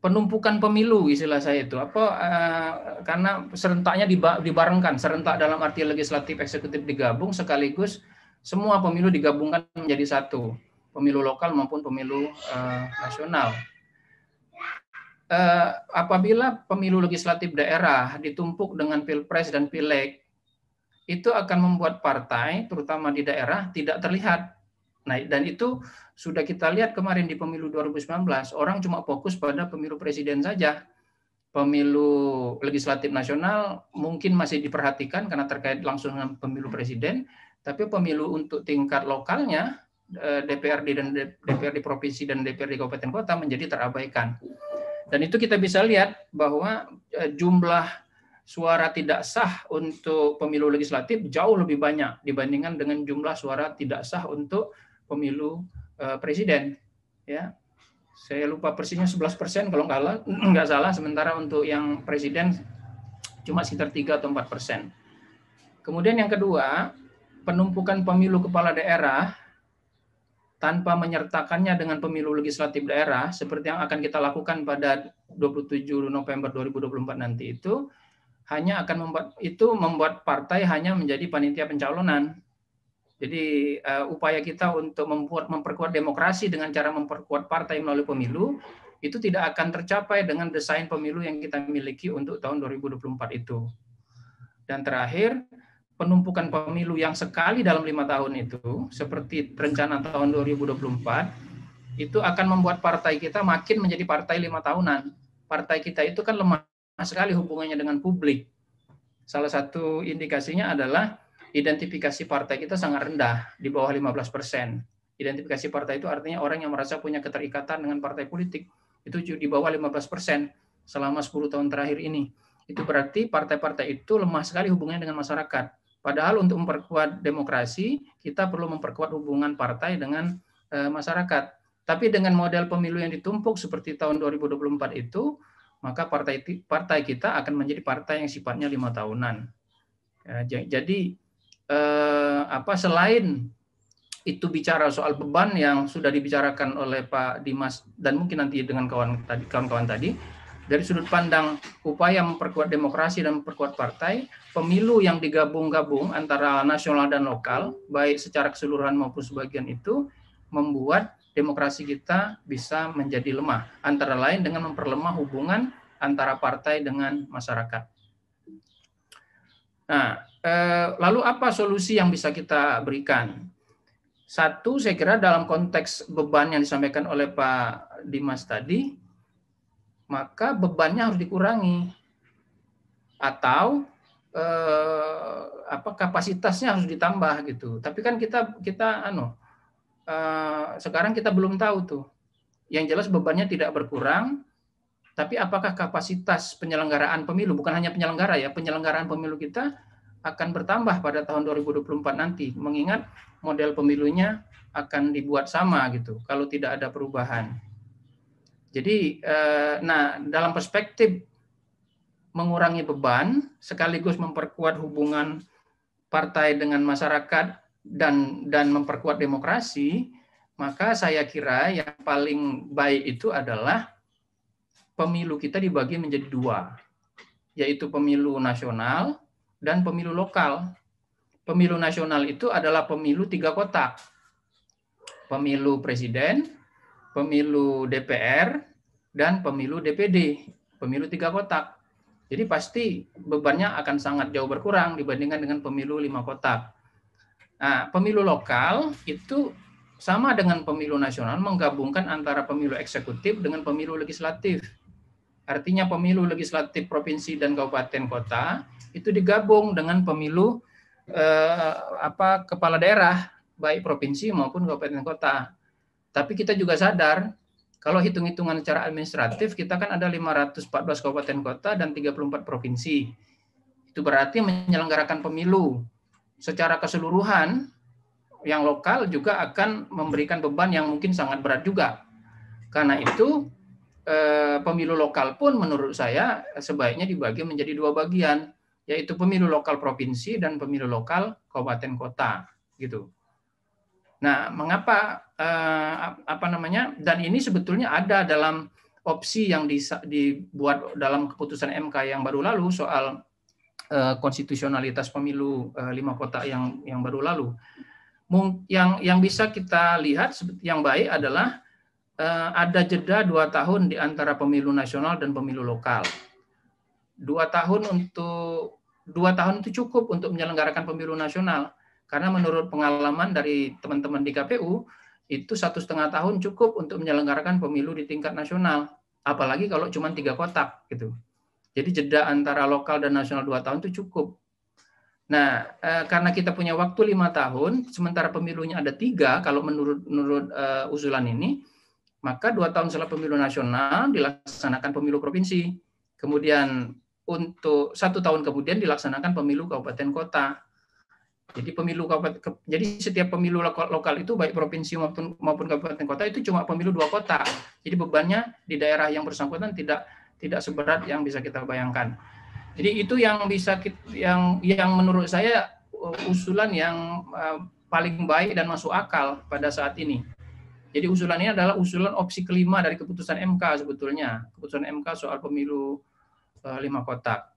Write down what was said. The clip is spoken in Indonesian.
penumpukan pemilu istilah saya itu karena serentaknya dibarengkan, serentak dalam arti legislatif eksekutif digabung sekaligus semua pemilu digabungkan menjadi satu, pemilu lokal maupun pemilu nasional. Apabila pemilu legislatif daerah ditumpuk dengan pilpres dan pileg, itu akan membuat partai terutama di daerah tidak terlihat. Nah, dan itu sudah kita lihat kemarin di pemilu 2019, orang cuma fokus pada pemilu presiden saja. Pemilu legislatif nasional mungkin masih diperhatikan karena terkait langsung dengan pemilu presiden, tapi pemilu untuk tingkat lokalnya, DPRD dan DPRD provinsi dan DPRD kabupaten kota menjadi terabaikan. Dan itu kita bisa lihat bahwa jumlah suara tidak sah untuk pemilu legislatif jauh lebih banyak dibandingkan dengan jumlah suara tidak sah untuk pemilu presiden. Ya, saya lupa persisnya 11% kalau nggak salah. Sementara untuk yang presiden cuma sekitar 3 atau 4%. Kemudian yang kedua, penumpukan pemilu kepala daerah tanpa menyertakannya dengan pemilu legislatif daerah seperti yang akan kita lakukan pada 27 November 2024 nanti itu hanya akan membuat partai hanya menjadi panitia pencalonan. Jadi upaya kita untuk memperkuat demokrasi dengan cara memperkuat partai melalui pemilu itu tidak akan tercapai dengan desain pemilu yang kita miliki untuk tahun 2024 itu. Dan terakhir, penumpukan pemilu yang sekali dalam 5 tahun itu, seperti rencana tahun 2024, itu akan membuat partai kita makin menjadi partai 5 tahunan. Partai kita itu kan lemah sekali hubungannya dengan publik. Salah satu indikasinya adalah identifikasi partai kita sangat rendah, di bawah 15%. Identifikasi partai itu artinya orang yang merasa punya keterikatan dengan partai politik, itu di bawah 15% selama 10 tahun terakhir ini. Itu berarti partai-partai itu lemah sekali hubungannya dengan masyarakat. Padahal untuk memperkuat demokrasi, kita perlu memperkuat hubungan partai dengan masyarakat. Tapi dengan model pemilu yang ditumpuk seperti tahun 2024 itu, maka partai kita akan menjadi partai yang sifatnya 5 tahunan. Jadi selain itu bicara soal beban yang sudah dibicarakan oleh Pak Dimas dan mungkin nanti dengan kawan-kawan tadi, dari sudut pandang upaya memperkuat demokrasi dan memperkuat partai, pemilu yang digabung-gabung antara nasional dan lokal, baik secara keseluruhan maupun sebagian itu, membuat demokrasi kita bisa menjadi lemah. Antara lain dengan memperlemah hubungan antara partai dengan masyarakat. Nah, lalu apa solusi yang bisa kita berikan? Satu, saya kira dalam konteks beban yang disampaikan oleh Pak Dimas tadi, maka bebannya harus dikurangi atau kapasitasnya harus ditambah gitu. Tapi kan sekarang kita belum tahu tuh. Yang jelas bebannya tidak berkurang, tapi apakah kapasitas penyelenggaraan pemilu, bukan hanya penyelenggara ya, penyelenggaraan pemilu kita akan bertambah pada tahun 2024 nanti, mengingat model pemilunya akan dibuat sama gitu, kalau tidak ada perubahan. Jadi, dalam perspektif mengurangi beban, sekaligus memperkuat hubungan partai dengan masyarakat dan memperkuat demokrasi, maka saya kira yang paling baik itu adalah pemilu kita dibagi menjadi 2, yaitu pemilu nasional dan pemilu lokal. Pemilu nasional itu adalah pemilu 3 kotak. Pemilu presiden, pemilu DPR, dan pemilu DPD. Pemilu 3 kotak. Jadi pasti bebannya akan sangat jauh berkurang dibandingkan dengan pemilu 5 kotak. Nah, pemilu lokal itu sama dengan pemilu nasional, menggabungkan antara pemilu eksekutif dengan pemilu legislatif. Artinya pemilu legislatif provinsi dan kabupaten kota itu digabung dengan pemilu kepala daerah, baik provinsi maupun kabupaten kota. Tapi kita juga sadar kalau hitung-hitungan secara administratif kita kan ada 514 kabupaten kota dan 34 provinsi. Itu berarti menyelenggarakan pemilu secara keseluruhan yang lokal juga akan memberikan beban yang mungkin sangat berat juga. Karena itu pemilu lokal pun menurut saya sebaiknya dibagi menjadi 2 bagian, yaitu pemilu lokal provinsi dan pemilu lokal kabupaten kota gitu. Nah, mengapa dan ini sebetulnya ada dalam opsi yang dibuat dalam keputusan MK yang baru lalu soal konstitusionalitas pemilu 5 kotak yang baru lalu. Yang bisa kita lihat yang baik adalah ada jeda 2 tahun di antara pemilu nasional dan pemilu lokal. 2 tahun itu cukup untuk menyelenggarakan pemilu nasional, karena menurut pengalaman dari teman-teman di KPU itu 1,5 tahun cukup untuk menyelenggarakan pemilu di tingkat nasional, apalagi kalau cuma 3 kotak gitu. Jadi jeda antara lokal dan nasional 2 tahun itu cukup. Nah, karena kita punya waktu 5 tahun, sementara pemilunya ada 3, kalau menurut usulan ini, maka 2 tahun setelah pemilu nasional dilaksanakan pemilu provinsi. Kemudian untuk 1 tahun kemudian dilaksanakan pemilu kabupaten kota. Jadi setiap pemilu lokal itu baik provinsi maupun kabupaten kota itu cuma pemilu 2 kota. Jadi bebannya di daerah yang bersangkutan tidak seberat yang bisa kita bayangkan. Jadi itu yang menurut saya usulan yang paling baik dan masuk akal pada saat ini. Jadi usulan ini adalah usulan opsi kelima dari keputusan MK sebetulnya. Keputusan MK soal pemilu 5 kotak.